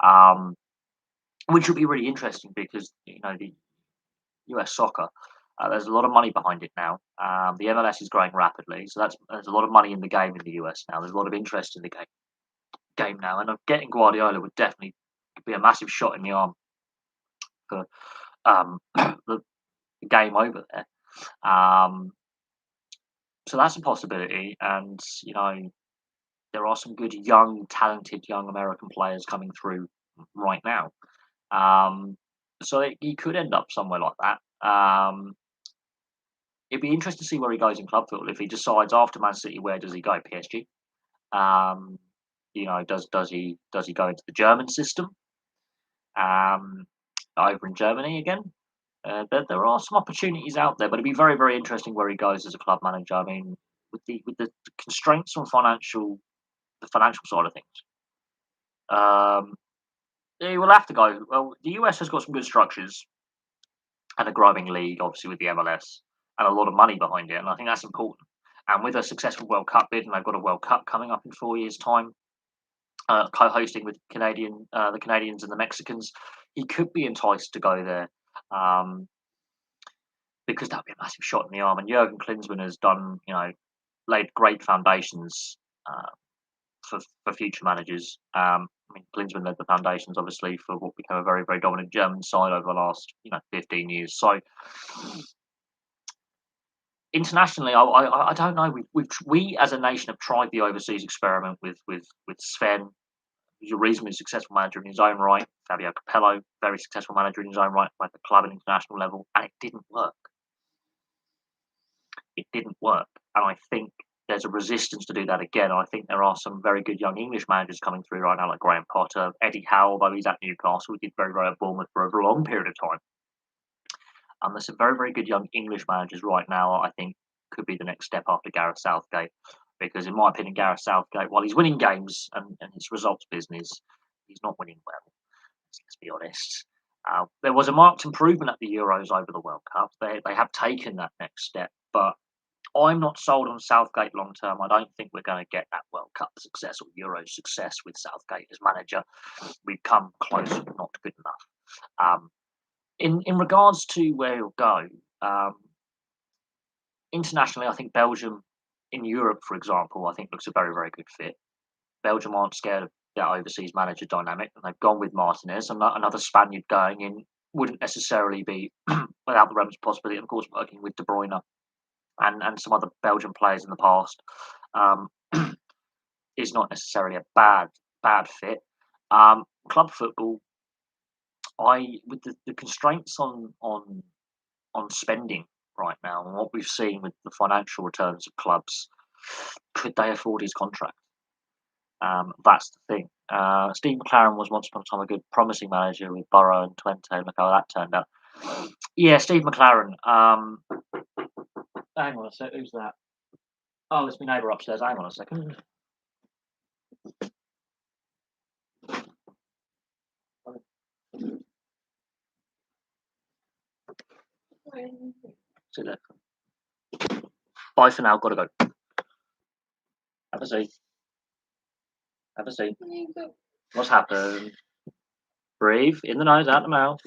um, which would be really interesting because the US soccer. There's a lot of money behind it now. The MLS is growing rapidly, so there's a lot of money in the game in the US now. There's a lot of interest in the game now, and getting Guardiola would definitely be a massive shot in the arm for the game over there. Um, so that's a possibility, and there are some good young, talented young American players coming through right now. Um, so he could end up somewhere like that. It'd be interesting to see where he goes in club football. If he decides after Man City, where does he go? PSG. Um, does he go into the German system? Over in Germany again? There are some opportunities out there, but it'd be very, very interesting where he goes as a club manager. I mean, with the constraints on the financial side of things, um, he will have to go. Well, the US has got some good structures and a growing league, obviously with the MLS, and a lot of money behind it, and I think that's important. And with a successful World Cup bid, and they've got a World Cup coming up in 4 years' time, co-hosting with the Canadians and the Mexicans, he could be enticed to go there. Um, because that'd be a massive shot in the arm. And Jurgen Klinsmann has done, laid great foundations uh, for future managers. I mean, Klinsmann led the foundations, obviously, for what became a very, very dominant German side over the last, 15 years. So internationally, I don't know. We as a nation have tried the overseas experiment with Sven, who's a reasonably successful manager in his own right. Fabio Capello, very successful manager in his own right, at the club and international level, and it didn't work. It didn't work, and I think there's a resistance to do that again. I think there are some very good young English managers coming through right now, like Graham Potter, Eddie Howe, although he's at Newcastle, he did very, very at Bournemouth for a long period of time. There's some very, very good young English managers right now. I think could be the next step after Gareth Southgate, because in my opinion, Gareth Southgate, while he's winning games and it's results business, he's not winning well. Let's be honest. There was a marked improvement at the Euros over the World Cup. They have taken that next step, but I'm not sold on Southgate long term. I don't think we're going to get that World Cup success or Euro success with Southgate as manager. We've come close, but not good enough. In regards to where he'll go, um, internationally, I think Belgium in Europe, for example, I think looks a very, very good fit. Belgium aren't scared of that overseas manager dynamic, and they've gone with Martinez. And another Spaniard going in wouldn't necessarily be without the realms of possibility. Of course, working with De Bruyne and some other Belgian players in the past um, is not necessarily a bad fit. Club football, with the constraints on spending right now and what we've seen with the financial returns of clubs, could they afford his contract? That's the thing. Steve McLaren was once upon a time a good, promising manager with Borough and Twente. Look how that turned out. Yeah, Steve McLaren. Hang on a sec. Who's that? Oh, it's my neighbour upstairs. Hang on a second. See you later. Bye for now. Gotta go. Have a seat. Have a seat. What's happened? Breathe in the nose, out the mouth.